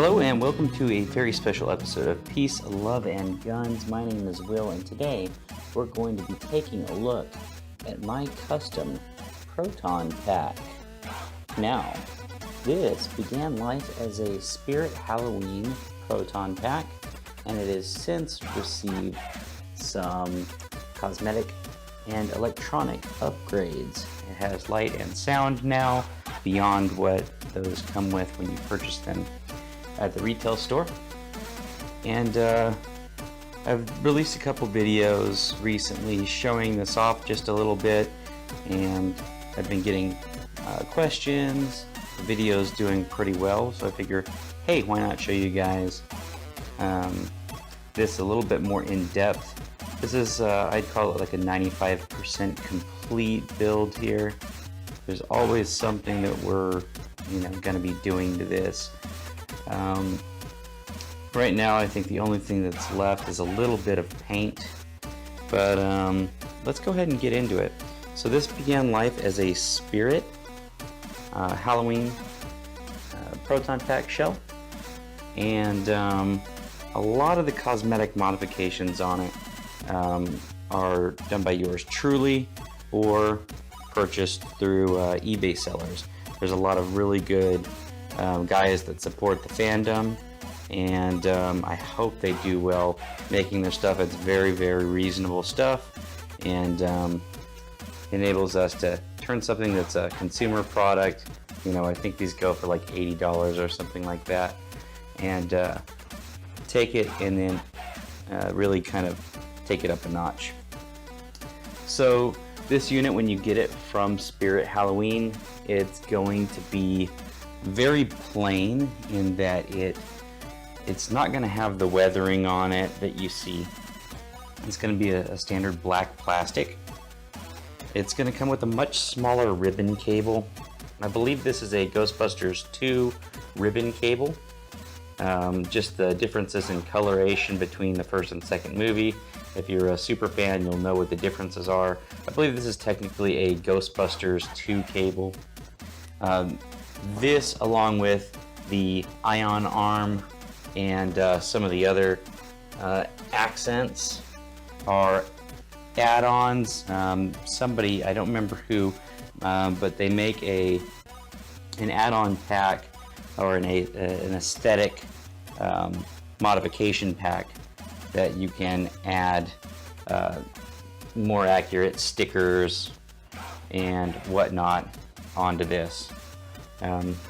Hello and welcome to a very special episode of Peace, Love, and Guns. My name is Will, and today we're going to be taking a look at my custom Proton pack. Now, this began life as a Spirit Halloween Proton pack, and it has since received some cosmetic and electronic upgrades. It has light and sound now beyond what those come with when you purchase them at the retail store. And I've released a couple videos recently showing this off just a little bit, and I've been getting questions. The video's doing pretty well, so I figure, hey, why not show you guys this a little bit more in depth. This is, I'd call it like a 95% complete build here. There's always something that we're, going to be doing to this. Right now, I think the only thing that's left is a little bit of paint, but let's go ahead and get into it. So this began life as a Spirit Halloween Proton pack shell, and a lot of the cosmetic modifications on it are done by yours truly or purchased through eBay sellers. There's a lot of really good guys that support the fandom, and I hope they do well making their stuff. It's very, very reasonable stuff, and enables us to turn something that's a consumer product. I think these go for like $80 or something like that, and take it and then really kind of take it up a notch. So this unit, when you get it from Spirit Halloween, it's going to be very plain in that it's not going to have the weathering on it that you see. It's going to be a standard black plastic. It's going to come with a much smaller ribbon cable. I believe this is a Ghostbusters 2 ribbon cable. Just the differences in coloration between the first and second movie. If you're a super fan, you'll know what the differences are. I believe this is technically a Ghostbusters 2 cable. This, along with the ion arm and some of the other accents, are add-ons. Somebody, I don't remember who, but they make an add-on pack or an aesthetic modification pack that you can add more accurate stickers and whatnot onto this.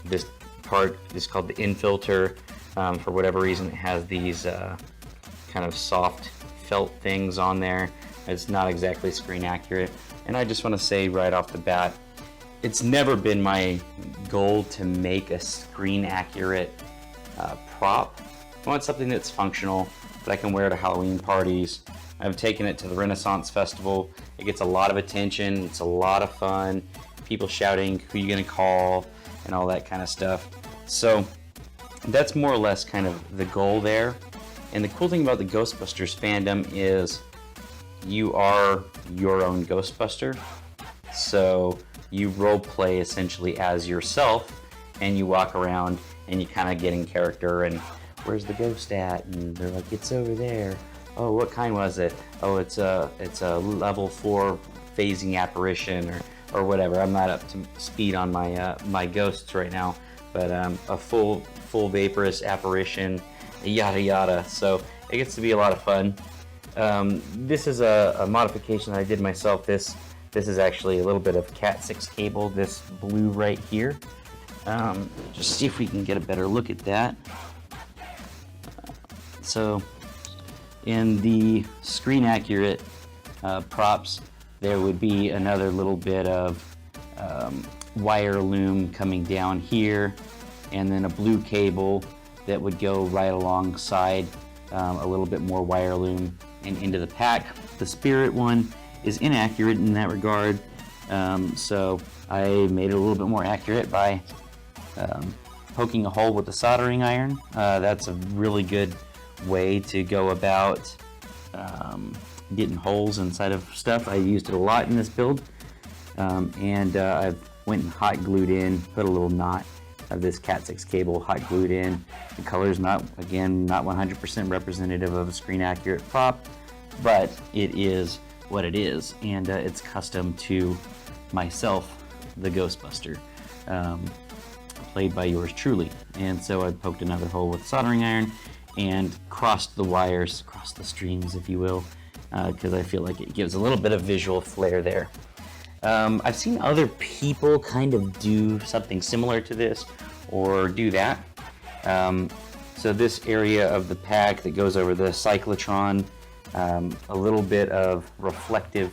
This part is called the infilter. For whatever reason, it has these kind of soft felt things on there. It's not exactly screen accurate, and I just want to say right off the bat, it's never been my goal to make a screen accurate prop. I want something that's functional, that I can wear to Halloween parties. I've taken it to the Renaissance Festival. It gets a lot of attention. It's a lot of fun. People shouting, "Who you gonna call?" and all that kind of stuff. So that's more or less kind of the goal there. And the cool thing about the Ghostbusters fandom is you are your own Ghostbuster. So you role play essentially as yourself, and you walk around and you kind of get in character, and where's the ghost at? And they're like, it's over there. Oh, what kind was it? Oh, it's a level 4 phasing apparition or whatever. I'm not up to speed on my my ghosts right now, but a full vaporous apparition, yada yada. So it gets to be a lot of fun. This is a modification that I did myself. This is actually a little bit of Cat 6 cable, this blue right here. Just see if we can get a better look at that. So in the screen accurate props, there would be another little bit of wire loom coming down here, and then a blue cable that would go right alongside a little bit more wire loom and into the pack. The Spirit one is inaccurate in that regard, so I made it a little bit more accurate by poking a hole with a soldering iron. That's a really good way to go about getting holes inside of stuff. I used it a lot in this build, and I've went and hot glued in, put a little knot of this Cat6 cable hot glued in. The color's not 100% representative of a screen accurate prop, but it is what it is, and it's custom to myself, the Ghostbuster, played by yours truly. And so I poked another hole with soldering iron and crossed the wires, crossed the strings, if you will, because I feel like it gives a little bit of visual flair there. I've seen other people kind of do something similar to this or do that. So this area of the pack that goes over the cyclotron, a little bit of reflective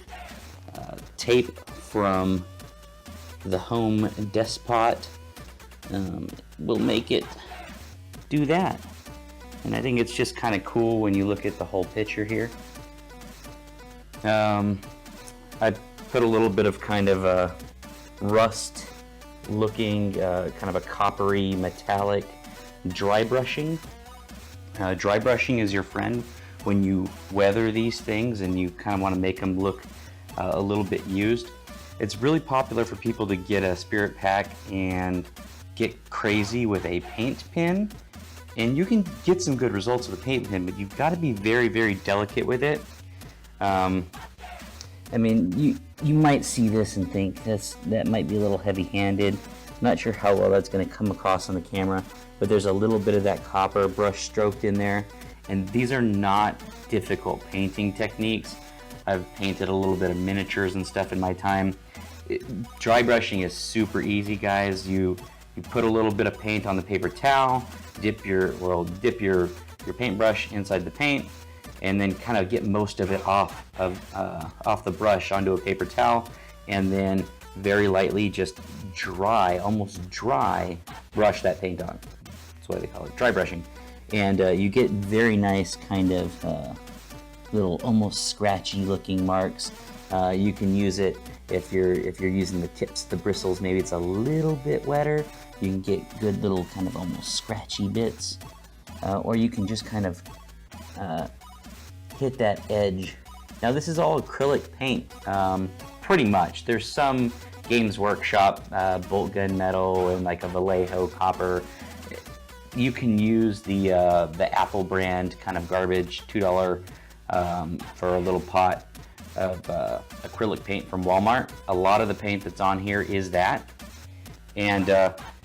tape from the home despot will make it do that. And I think it's just kind of cool when you look at the whole picture here. I put a little bit of kind of a rust looking, kind of a coppery metallic dry brushing. Dry brushing is your friend when you weather these things and you kind of want to make them look a little bit used. It's really popular for people to get a spirit pack and get crazy with a paint pen, and you can get some good results with a paint pen, but you've got to be very, very delicate with it. I mean, you might see this and think that might be a little heavy-handed. Not sure how well that's going to come across on the camera, but there's a little bit of that copper brush stroked in there, and these are not difficult painting techniques. I've painted a little bit of miniatures and stuff in my time. Dry brushing is super easy, guys. You put a little bit of paint on the paper towel, dip your paintbrush inside the paint, and then kind of get most of it off the brush onto a paper towel, and then very lightly just almost dry brush that paint on. That's why they call it dry brushing. And you get very nice kind of little almost scratchy looking marks. You can use it if you're using the tips, the bristles, maybe it's a little bit wetter. You can get good little kind of almost scratchy bits, or you can just kind of hit that edge. Now this is all acrylic paint, pretty much. There's some Games Workshop bolt gun metal and like a Vallejo copper. You can use the Apple brand kind of garbage, $2 for a little pot of acrylic paint from Walmart. A lot of the paint that's on here is that, and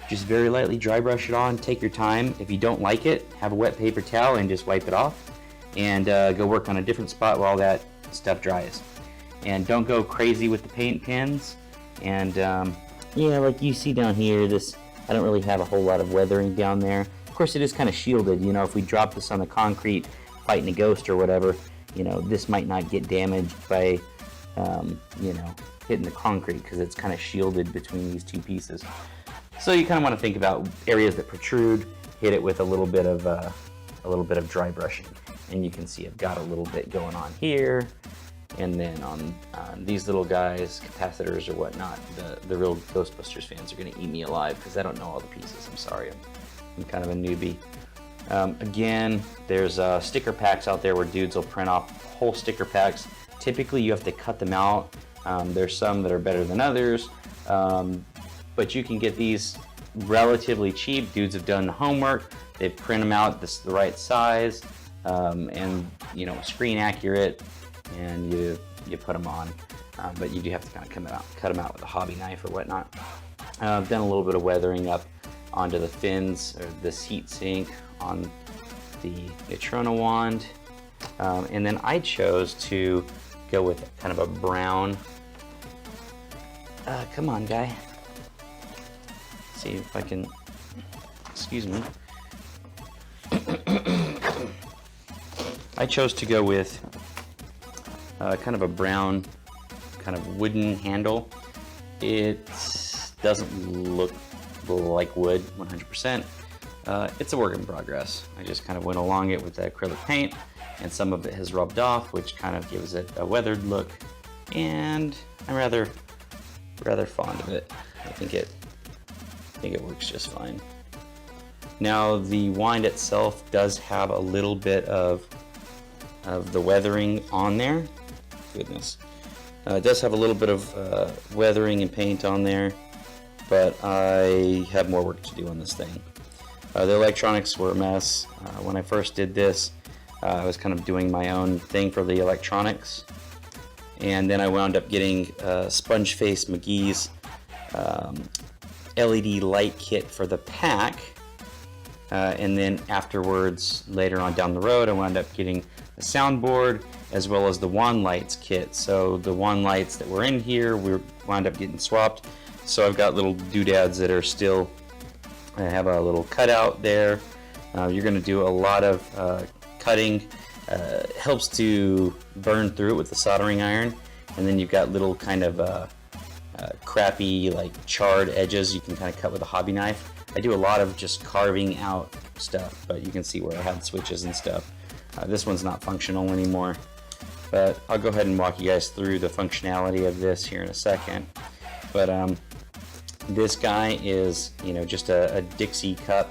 just very lightly dry brush it on. Take your time. If you don't like it, have a wet paper towel and just wipe it off, and go work on a different spot while that stuff dries. And don't go crazy with the paint pens. And yeah, like you see down here, I don't really have a whole lot of weathering down there. Of course, it is kind of shielded. You know, if we drop this on the concrete fighting a ghost or whatever, you know, this might not get damaged by, you know, hitting the concrete because it's kind of shielded between these two pieces. So you kind of want to think about areas that protrude, hit it with a little bit of dry brushing, and you can see I've got a little bit going on here, and then on these little guys, capacitors or whatnot. The real Ghostbusters fans are going to eat me alive because I don't know all the pieces. I'm sorry, I'm kind of a newbie. Again, there's sticker packs out there where dudes will print off whole sticker packs. Typically, you have to cut them out. There's some that are better than others, but you can get these relatively cheap. Dudes have done the homework. They print them out the right size, and you know, screen accurate, and you put them on. But you do have to kind of cut them out with a hobby knife or whatnot. I've done a little bit of weathering up onto the fins or this heat sink on the Neutrona wand, and then I chose to go with kind of a brown. Come on, guy. Let's see if I can. Excuse me. I chose to go with kind of a brown, kind of wooden handle. It doesn't look like wood 100%. It's a work in progress. I just kind of went along it with the acrylic paint, and some of it has rubbed off, which kind of gives it a weathered look, and I'm rather fond of it. I think it works just fine. Now the wind itself does have a little bit of the weathering on there. Goodness. It does have a little bit of weathering and paint on there, but I have more work to do on this thing. The electronics were a mess. When I first did this, I was kind of doing my own thing for the electronics, and then I wound up getting SpongefaceMcGee's LED light kit for the pack, and then afterwards, later on down the road, I wound up getting a soundboard as well as the wand lights kit. So the wand lights that were in here, we wound up getting swapped. So I've got little doodads that are still, I have a little cutout there. You're going to do a lot of cutting. Helps to burn through it with the soldering iron, and then you've got little kind of crappy, like charred edges you can kind of cut with a hobby knife. I do a lot of just carving out stuff, but you can see where I had switches and stuff. This one's not functional anymore, but I'll go ahead and walk you guys through the functionality of this here in a second. But this guy is, you know, just a Dixie cup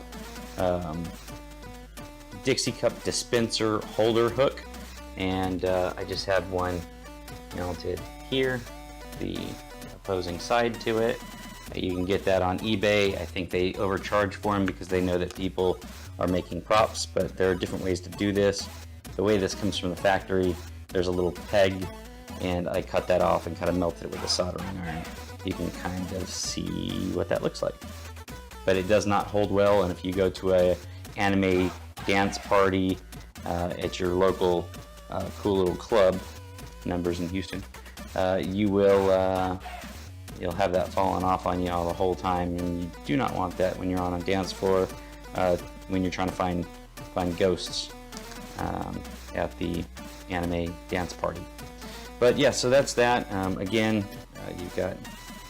dispenser holder hook, and I just have one mounted here, the opposing side to it. You can get that on eBay. I think they overcharge for them because they know that people are making props, but there are different ways to do this. The way this comes from the factory, there's a little peg, and I cut that off and kind of melted it with a soldering iron. You can kind of see what that looks like. But it does not hold well, and if you go to a anime dance party at your local cool little club, Numbers in Houston, you'll have that falling off on you all the whole time, and you do not want that when you're on a dance floor, when you're trying to find ghosts at the anime dance party. But yeah, so that's that. Again, you've got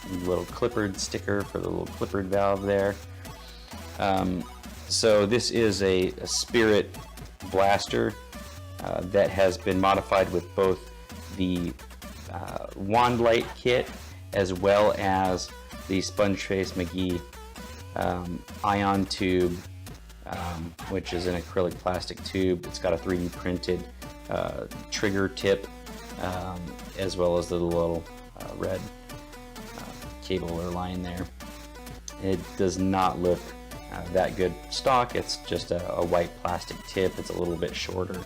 a little clippered sticker for the little clippered valve there. So this is a spirit blaster that has been modified with both the wand light kit as well as the SpongefaceMcGee ion tube, which is an acrylic plastic tube. It's got a 3D printed trigger tip, as well as the little red cable or line there. It does not look that good stock. It's just a white plastic tip. It's a little bit shorter.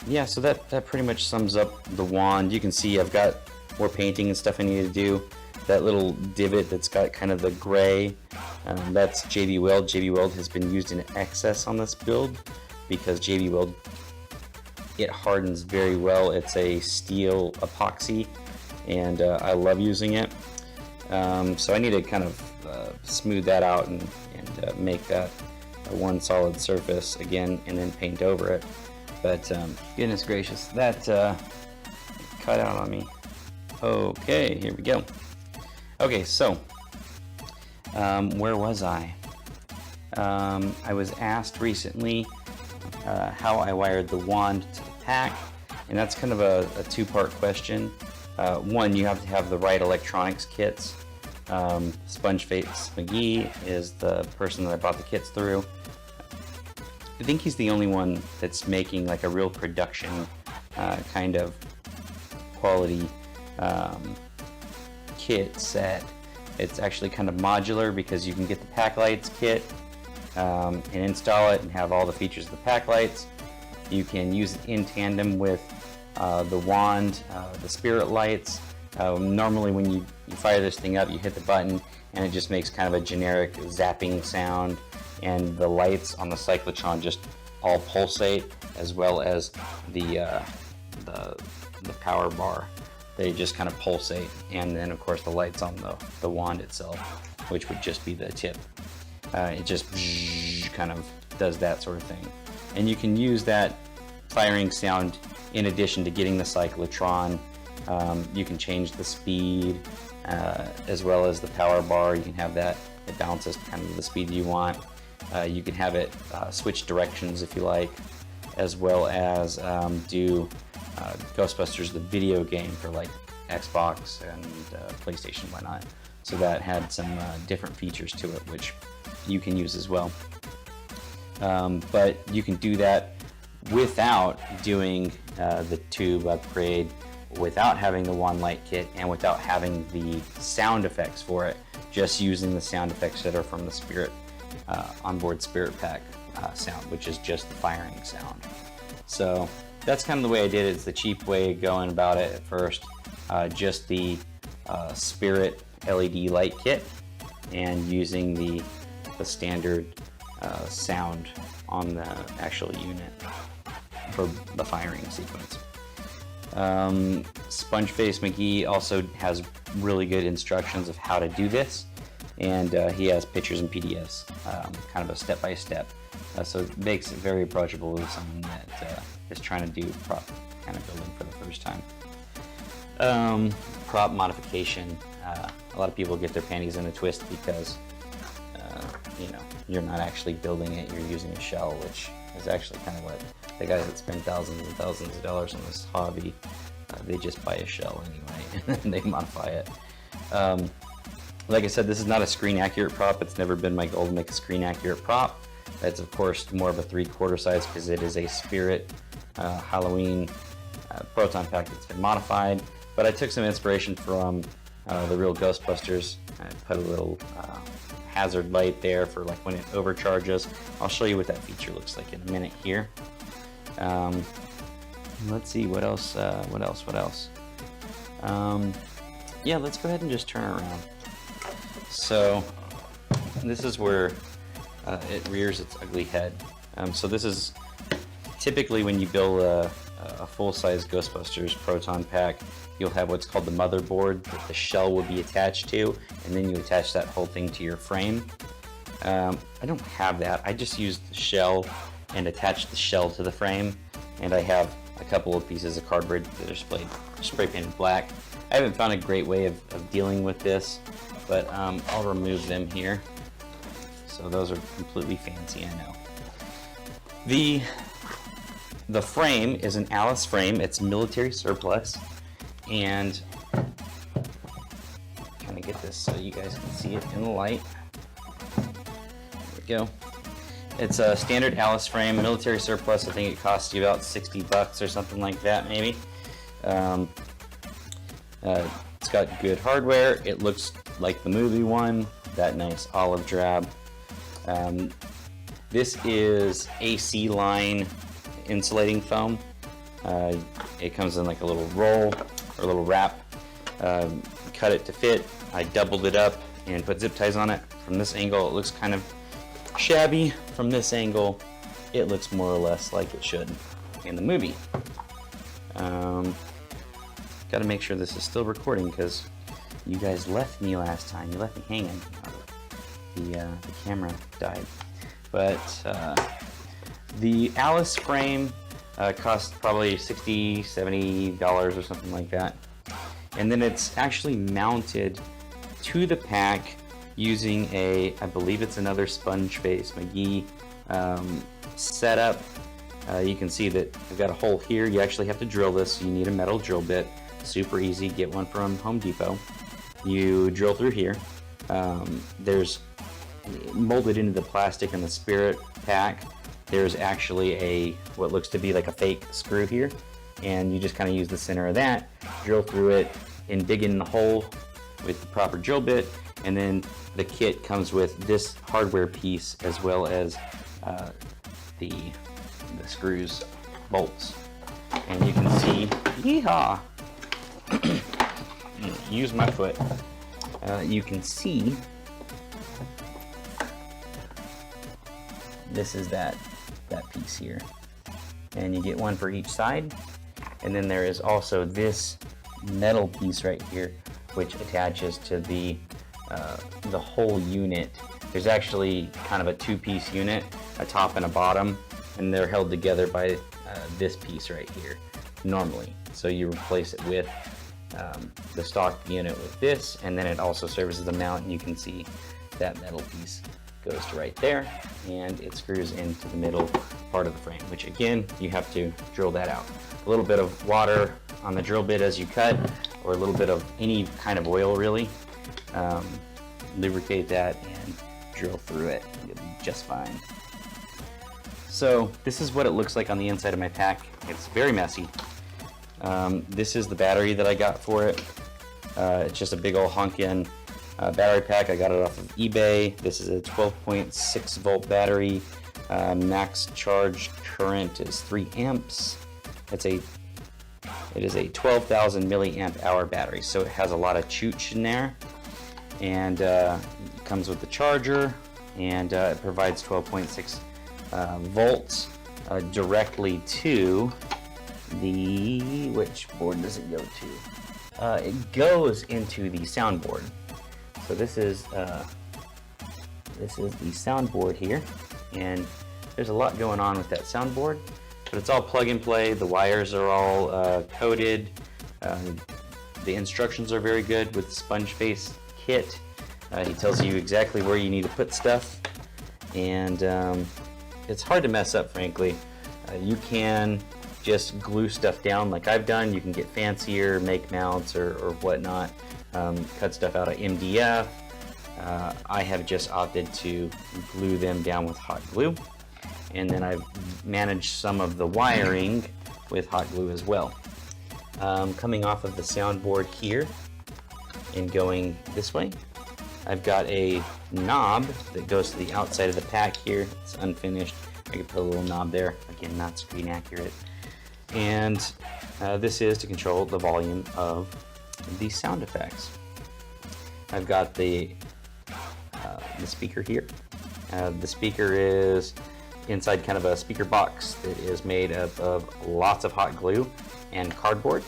Yeah, so that pretty much sums up the wand. You can see I've got more painting and stuff I need to do. That little divot that's got kind of the gray, that's JB Weld. JB Weld has been used in excess on this build because JB Weld, it hardens very well. It's a steel epoxy, and I love using it. So I need to kind of smooth that out and make that one solid surface again, and then paint over it. But goodness gracious, that cut out on me. Okay, here we go. Okay, so where was I? I was asked recently how I wired the wand to the pack, and that's kind of a two-part question. One, you have to have the right electronics kits. SpongefaceMcGee is the person that I bought the kits through. I think he's the only one that's making like a real production kind of quality kit set. It's actually kind of modular because you can get the pack lights kit and install it and have all the features of the pack lights. You can use it in tandem with the wand, the spirit lights. Normally when you fire this thing up, you hit the button and it just makes kind of a generic zapping sound, and the lights on the cyclotron just all pulsate, as well as the power bar. They just kind of pulsate, and then of course the lights on the wand itself, which would just be the tip. It just kind of does that sort of thing. And you can use that firing sound in addition to getting the cyclotron. You can change the speed as well as the power bar. You can have that, it bounces kind of the speed you want. You can have it switch directions if you like, as well as do Ghostbusters the video game for like Xbox and PlayStation, why not? So that had some different features to it which you can use as well. But you can do that without doing the tube upgrade without having the wand light kit and without having the sound effects for it, just using the sound effects that are from the Spirit onboard Spirit Pack sound, which is just the firing sound. So that's kind of the way I did it. It's the cheap way of going about it at first. Just the Spirit LED light kit and using the standard sound on the actual unit for the firing sequence. SpongefaceMcGee also has really good instructions of how to do this, and he has pictures and PDFs, kind of a step-by-step. So it makes it very approachable with someone that is trying to do prop kind of building for the first time. Prop modification. A lot of people get their panties in a twist because you know, you're not actually building it, you're using a shell, which is actually kind of what the guys that spend thousands and thousands of dollars on this hobby, they just buy a shell anyway and they modify it. Like I said, this is not a screen accurate prop. It's never been my goal to make a screen accurate prop. That's of course more of a 3/4 size because it is a Spirit Halloween Proton pack that's been modified. But I took some inspiration from the real Ghostbusters. I put a little hazard light there for like when it overcharges. I'll show you what that feature looks like in a minute here. Let's see what else. Yeah, let's go ahead and just turn around. So this is where it rears its ugly head. So this is typically when you build a full-size Ghostbusters Proton pack, you'll have what's called the motherboard that the shell will be attached to, and then you attach that whole thing to your frame. I don't have that. I just use the shell and attach the shell to the frame, and I have a couple of pieces of cardboard that are spray painted black. I haven't found a great way of dealing with this, but I'll remove them here. So those are completely fancy, I know. The frame is an Alice frame. It's military surplus, and kind of get this so you guys can see it in the light. There we go. It's a standard Alice frame, military surplus. I think it costs you about $60 or something like that, maybe. It's got good hardware. It looks like the movie one, that nice olive drab. This is AC line insulating foam. It comes in like a little roll or a little wrap. Cut it to fit. I doubled it up and put zip ties on it. From this angle, it looks kind of shabby. From this angle, it looks more or less like it should in the movie. Got to make sure this is still recording because you guys left me last time. You left me hanging. The camera died. But the Alice frame costs probably $60, $70 or something like that. And then it's actually mounted to the pack using I believe it's another SpongefaceMcGee setup. You can see that I've got a hole here. You actually have to drill this, so you need a metal drill bit. Super easy, get one from Home Depot. You drill through here. There's molded into the plastic in the Spirit pack. There's actually what looks to be like a fake screw here, and you just kind of use the center of that, drill through it, and dig in the hole with the proper drill bit. And then the kit comes with this hardware piece as well as the screws, bolts, and you can see, yeehaw! Use my foot. You can see this is that piece here, and you get one for each side. And then there is also this metal piece right here, which attaches to the whole unit. There's actually kind of a two-piece unit, a top and a bottom, and they're held together by this piece right here normally. So you replace it with the stock unit with this, and then it also serves as a mount, and you can see that metal piece goes to right there, and it screws into the middle part of the frame, which again, you have to drill that out. A little bit of water on the drill bit as you cut, or a little bit of any kind of oil really. Lubricate that and drill through it. You'll be just fine. So this is what it looks like on the inside of my pack. It's very messy. This is the battery that I got for it. It's just a big old honkin' battery pack. I got it off of eBay. This is a 12.6 volt battery. Max charge current is 3 amps. It is a 12,000 milliamp hour battery, so it has a lot of chooch in there. And it comes with the charger, and it provides 12.6 volts directly to the, which board does it go to? It goes into the soundboard. So this is the soundboard here, and there's a lot going on with that soundboard, but it's all plug and play. The wires are all coded. The instructions are very good with the SpongeFace kit. He tells you exactly where you need to put stuff, and it's hard to mess up, frankly. You can just glue stuff down like I've done. You can get fancier, make mounts or whatnot, cut stuff out of MDF. I have just opted to glue them down with hot glue, and then I've managed some of the wiring with hot glue as well. Coming off of the soundboard here and going this way, I've got a knob that goes to the outside of the pack here. It's unfinished. I could put a little knob there. Again, not screen accurate. And this is to control the volume of the sound effects. I've got the speaker here. The speaker is inside kind of a speaker box that is made up of lots of hot glue and cardboard,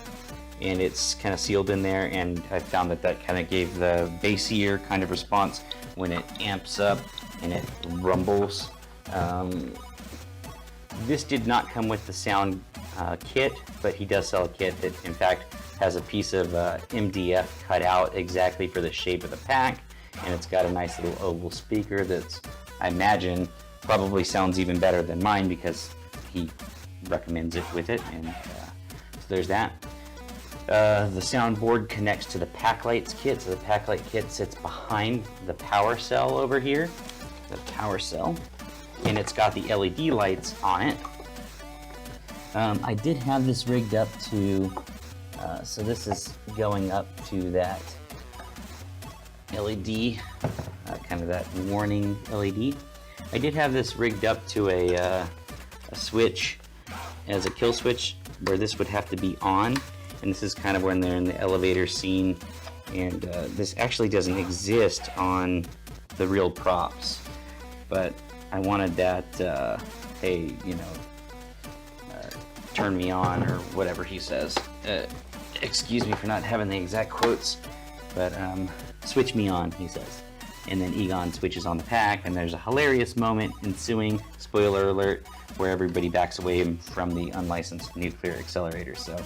and it's kind of sealed in there, and I found that kind of gave the bassier kind of response when it amps up and it rumbles. This did not come with the sound kit, but he does sell a kit that in fact has a piece of MDF cut out exactly for the shape of the pack, and it's got a nice little oval speaker that's, I imagine, probably sounds even better than mine because he recommends it with it, and so there's that. The soundboard connects to the Packlights kit, so the Packlight kit sits behind the power cell over here, the power cell, and it's got the LED lights on it. I did have this rigged up to, so this is going up to that LED, kind of that warning LED. I did have this rigged up to a switch as a kill switch where this would have to be on, and this is kind of when they're in the elevator scene, and this actually doesn't exist on the real props, but I wanted that, hey, you know, turn me on, or whatever he says. Excuse me for not having the exact quotes, but switch me on, he says. And then Egon switches on the pack, and there's a hilarious moment ensuing, spoiler alert, where everybody backs away from the unlicensed nuclear accelerator. So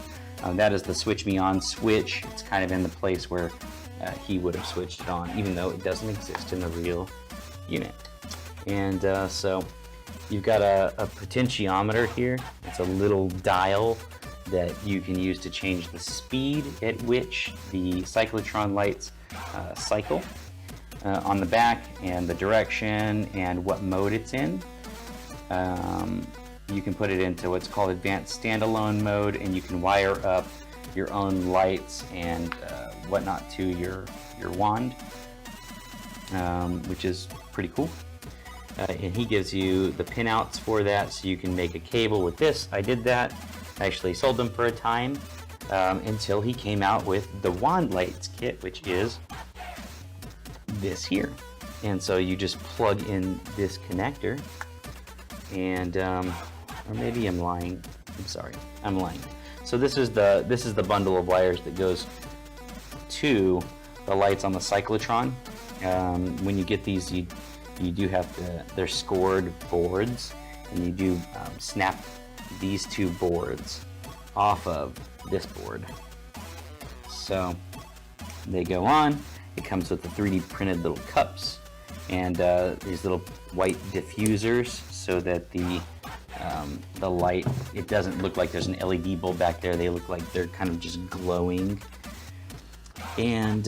that is the switch me on switch. It's kind of in the place where he would have switched it on, even though it doesn't exist in the real unit. And so you've got a potentiometer here. It's a little dial that you can use to change the speed at which the cyclotron lights cycle on the back, and the direction and what mode it's in. You can put it into what's called advanced standalone mode, and you can wire up your own lights and whatnot to your wand, which is pretty cool. And he gives you the pinouts for that, so you can make a cable with this. I did that. I actually sold them for a time until he came out with the wand lights kit, which is this here. And so you just plug in this connector, and or maybe I'm lying. I'm sorry, I'm lying. So this is the bundle of wires that goes to the lights on the cyclotron. When you get these, you do have to, they're scored boards, and you do snap these two boards off of this board. So they go on. It comes with the 3D printed little cups and these little white diffusers, so that the light, it doesn't look like there's an LED bulb back there. They look like they're kind of just glowing. And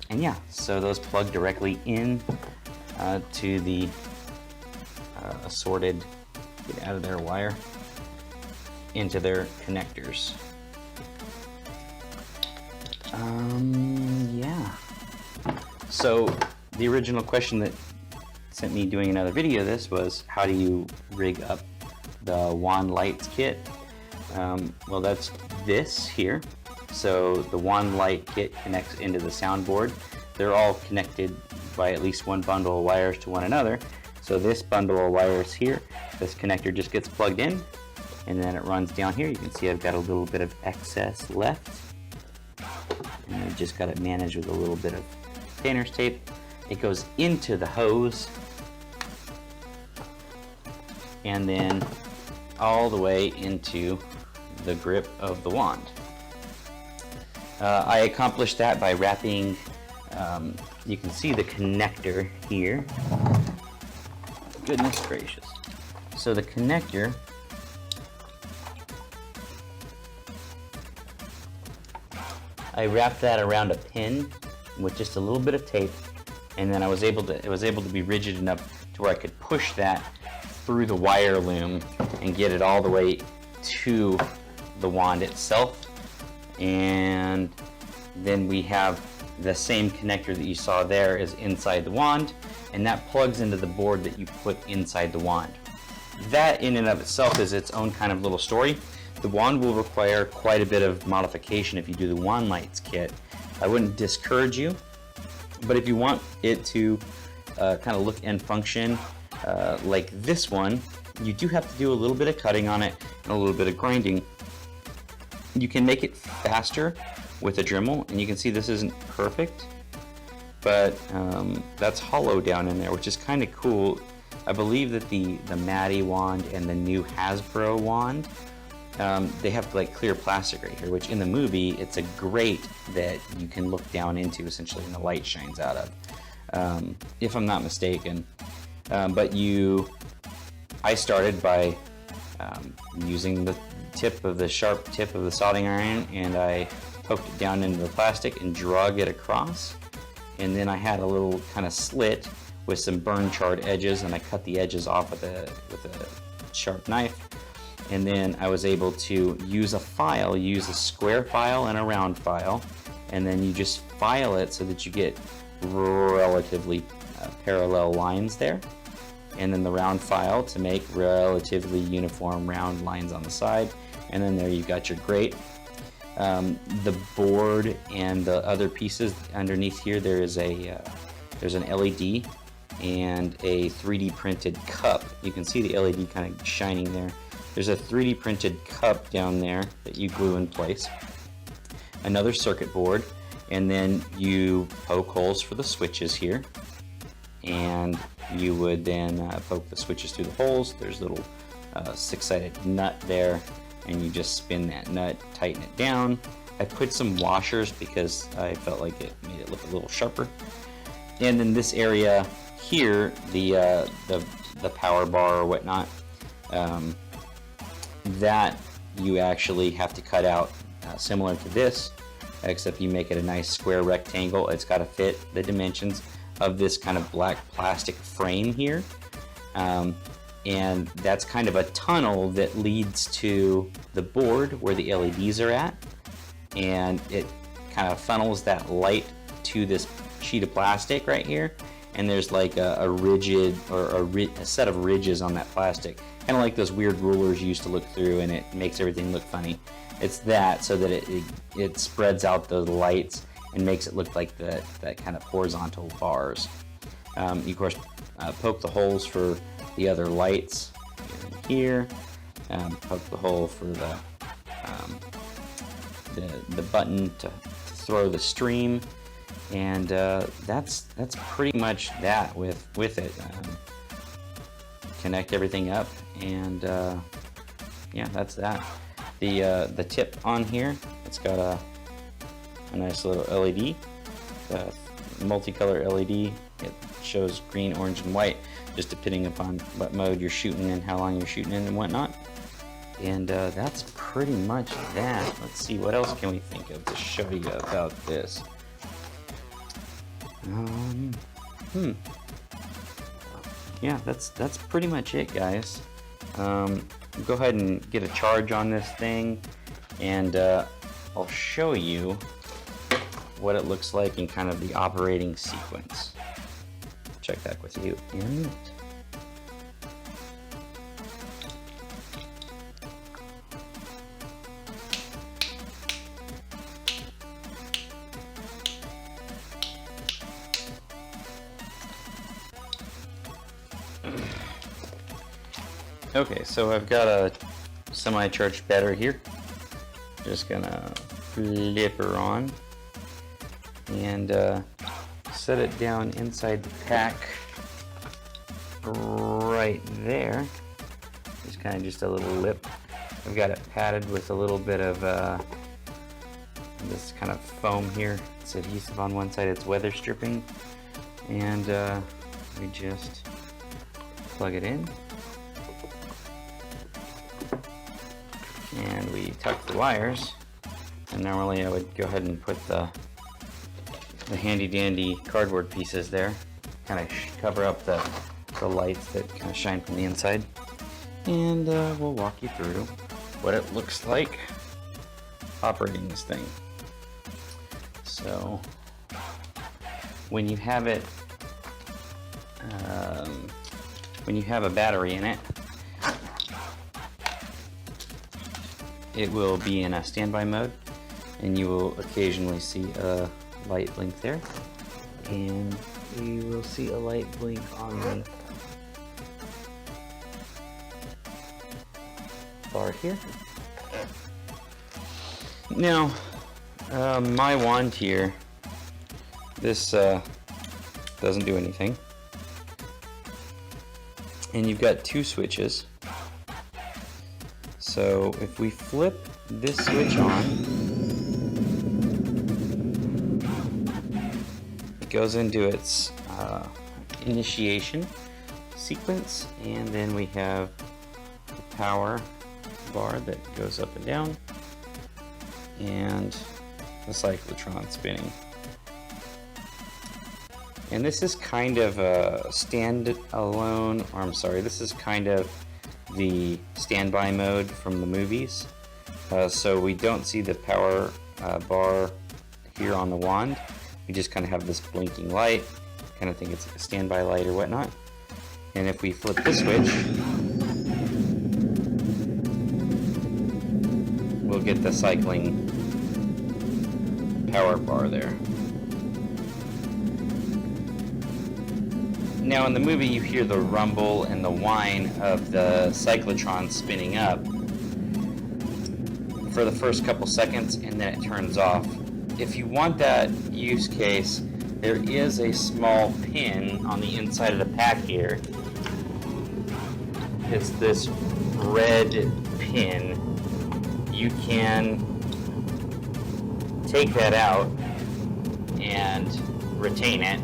yeah, so those plug directly in to the assorted, get out of their wire, into their connectors. Yeah. So the original question that sent me doing another video of this was, how do you rig up the wand lights kit? Well, that's this here. So the wand light kit connects into the soundboard. They're all connected by at least one bundle of wires to one another. So this bundle of wires here, this connector just gets plugged in, and then it runs down here. You can see I've got a little bit of excess left, and I just got it managed with a little bit of painter's tape. It goes into the hose, and then all the way into the grip of the wand. I accomplished that by wrapping, you can see the connector here. Goodness gracious. So the connector, I wrapped that around a pin with just a little bit of tape, and then it was able to be rigid enough to where I could push that through the wire loom and get it all the way to the wand itself. And then we have the same connector that you saw there is inside the wand, and that plugs into the board that you put inside the wand. That in and of itself is its own kind of little story. The wand will require quite a bit of modification if you do the wand lights kit. I wouldn't discourage you, but if you want it to kind of look and function like this one, you do have to do a little bit of cutting on it and a little bit of grinding. You can make it faster with a Dremel, and you can see this isn't perfect, but that's hollow down in there, which is kind of cool. I believe that the Matty wand and the new Hasbro wand, they have like clear plastic right here, which in the movie it's a grate that you can look down into essentially, and the light shines out of, if I'm not mistaken. But I started by using the sharp tip of the soldering iron, and I poked it down into the plastic and drug it across, and then I had a little kind of slit with some burn charred edges, and I cut the edges off with a sharp knife, and then I was able to use a square file and a round file, and then you just file it so that you get relatively parallel lines there, and then the round file to make relatively uniform round lines on the side, and then there you've got your grate. The board and the other pieces underneath here, there's an LED and a 3D printed cup. You can see the LED kind of shining there. There's a 3D printed cup down there that you glue in place. Another circuit board, and then you poke holes for the switches here, and you would then poke the switches through the holes. There's a little 6-sided nut there, and you just spin that nut, tighten it down. I put some washers because I felt like it made it look a little sharper. And then this area here, the power bar or whatnot, that you actually have to cut out similar to this, except you make it a nice square rectangle. It's got to fit the dimensions of this kind of black plastic frame here. And that's kind of a tunnel that leads to the board where the LEDs are at, and it kind of funnels that light to this sheet of plastic right here, and there's like a rigid, or a set of ridges on that plastic, kind of like those weird rulers you used to look through, and it makes everything look funny. It's that, so that it spreads out the lights and makes it look like that kind of horizontal bars. You of course poke the holes for the other lights here, poke the hole for the button to throw the stream, and that's pretty much that with it. Connect everything up, and yeah, that's that. The tip on here, it's got a nice little LED, multicolor LED. It shows green, orange, and white, just depending upon what mode you're shooting and how long you're shooting in and whatnot. And that's pretty much that. Let's see, what else can we think of to show you about this? Yeah, that's pretty much it, guys. Go ahead and get a charge on this thing, and I'll show you what it looks like in kind of the operating sequence. Check back with you in a minute. Okay, so I've got a semi-charged battery here. Just gonna flip her on and set it down inside the pack right there. There's kind of just a little lip. I've got it padded with a little bit of this kind of foam here. It's adhesive on one side, it's weather stripping, and we just plug it in. And we tuck the wires, and normally I would go ahead and put the handy dandy cardboard pieces there, kind of cover up the lights that kind of shine from the inside, and we'll walk you through what it looks like operating this thing. So when you have it, when you have a battery in it, it will be in a standby mode, and you will occasionally see a light blink there, and you will see a light blink on the bar here. Now, my wand here, this doesn't do anything, and you've got two switches. So if we flip this switch on, it goes into its initiation sequence, and then we have the power bar that goes up and down, and the cyclotron spinning. And this is kind of a standalone, or I'm sorry, this is kind of the standby mode from the movies. So we don't see the power bar here on the wand. We just kind of have this blinking light. Kind of think it's a standby light or whatnot. And if we flip this switch, we'll get the cycling power bar there. Now in the movie you hear the rumble and the whine of the cyclotron spinning up for the first couple seconds, and then it turns off. If you want that use case, there is a small pin on the inside of the pack here. It's this red pin. You can take that out and retain it.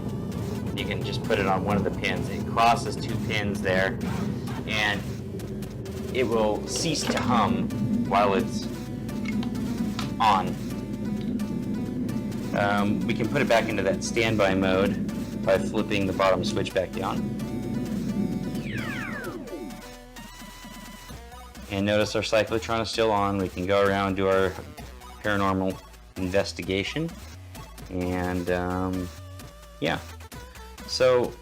You can just put it on one of the pins. It crosses two pins there, and it will cease to hum while it's on. We can put it back into that standby mode by flipping the bottom switch back down. And notice our cyclotron is still on. We can go around and do our paranormal investigation. And yeah. So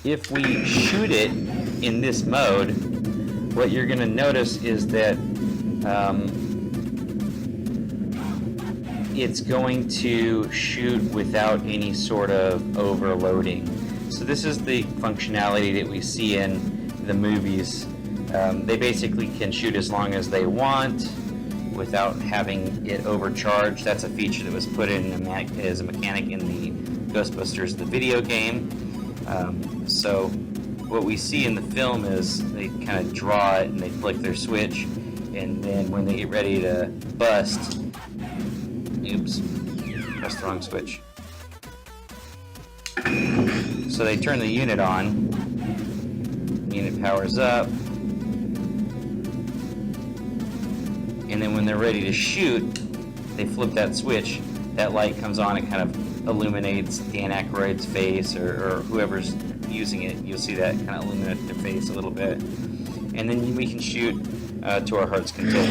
if we shoot it in this mode, what you're going to notice is that it's going to shoot without any sort of overloading. So this is the functionality that we see in the movies. They basically can shoot as long as they want without having it overcharged. That's a feature that was put in as a mechanic in the Ghostbusters, the video game. So what we see in the film is they kind of draw it and they flick their switch, and then when they get ready to bust, oops, pressed the wrong switch. So they turn the unit on, the unit powers up, and then when they're ready to shoot, they flip that switch, that light comes on, it kind of illuminates Dan Aykroyd's face, or whoever's using it. You'll see that kind of illuminate their face a little bit, and then we can shoot to our heart's content.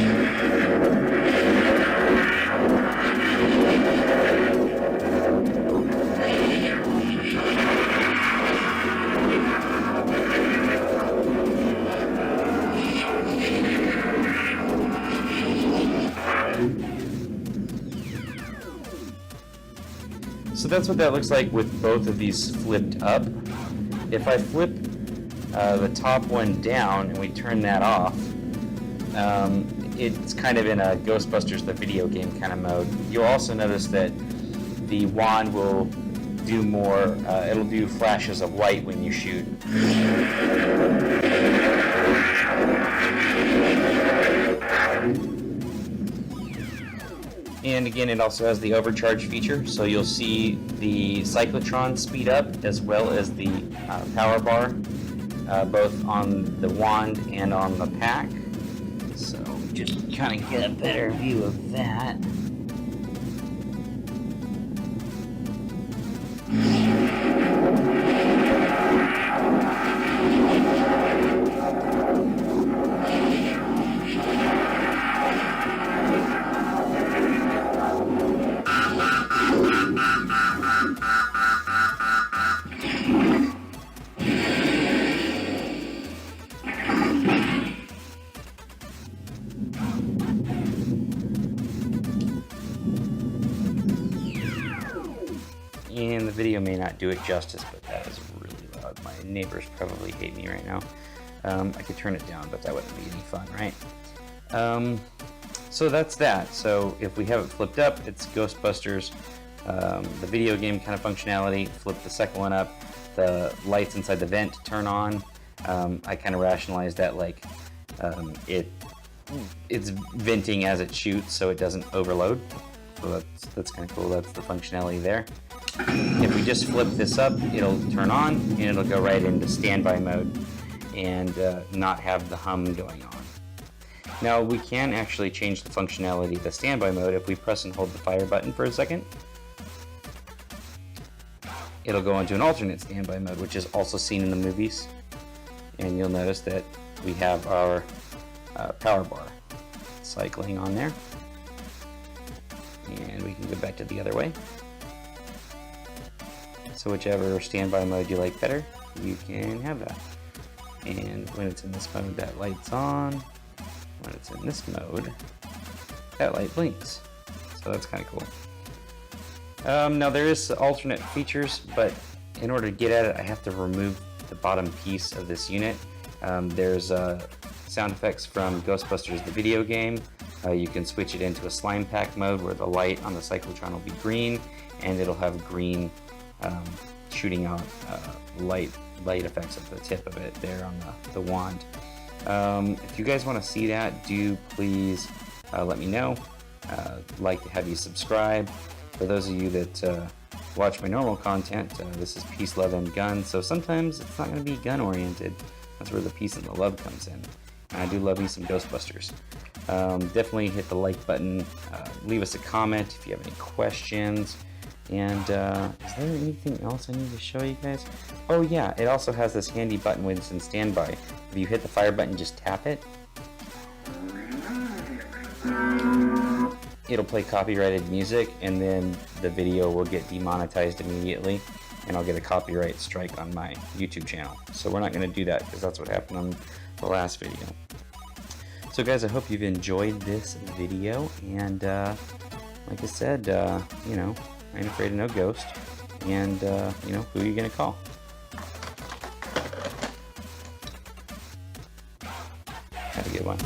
that's what that looks like with both of these flipped up. If I flip the top one down and we turn that off, it's kind of in a Ghostbusters the video game kind of mode. You'll also notice that the wand will do more, it'll do flashes of light when you shoot. And again, it also has the overcharge feature, so you'll see the cyclotron speed up as well as the power bar, both on the wand and on the pack. So just kind of get a better view of that. And the video may not do it justice, but that is really loud. My neighbors probably hate me right now. I could turn it down, but that wouldn't be any fun, right? So that's that. So if we have it flipped up, it's Ghostbusters, the video game kind of functionality. Flip the second one up, the lights inside the vent turn on. I kind of rationalized that like it's venting as it shoots, so it doesn't overload. So that's kind of cool. That's the functionality there. If we just flip this up, it'll turn on and it'll go right into standby mode and not have the hum going on. Now we can actually change the functionality of the standby mode. If we press and hold the fire button for a second, it'll go into an alternate standby mode, which is also seen in the movies. And you'll notice that we have our power bar cycling on there. And we can go back to the other way. So whichever standby mode you like better, you can have that. And when it's in this mode, that light's on. When it's in this mode, that light blinks. So that's kind of cool. Now there is alternate features, but in order to get at it, I have to remove the bottom piece of this unit. There's sound effects from Ghostbusters the video game. You can switch it into a slime pack mode where the light on the cyclotron will be green, and it'll have green shooting out light effects at the tip of it there on the wand. If you guys want to see that, do please let me know. Like to have you subscribe. For those of you that watch my normal content, this is Peace, Love, and Gun, so sometimes it's not going to be gun oriented. That's where the peace and the love comes in. And I do love me some Ghostbusters. Definitely hit the like button, leave us a comment if you have any questions. And is there anything else I need to show you guys? Oh yeah, it also has this handy button when it's in standby. If you hit the fire button, just tap it. It'll play copyrighted music, and then the video will get demonetized immediately, and I'll get a copyright strike on my YouTube channel. So we're not going to do that, because that's what happened on the last video. So guys, I hope you've enjoyed this video, and like I said, you know, I ain't afraid of no ghost, and you know, who are you gonna call? Have a good one.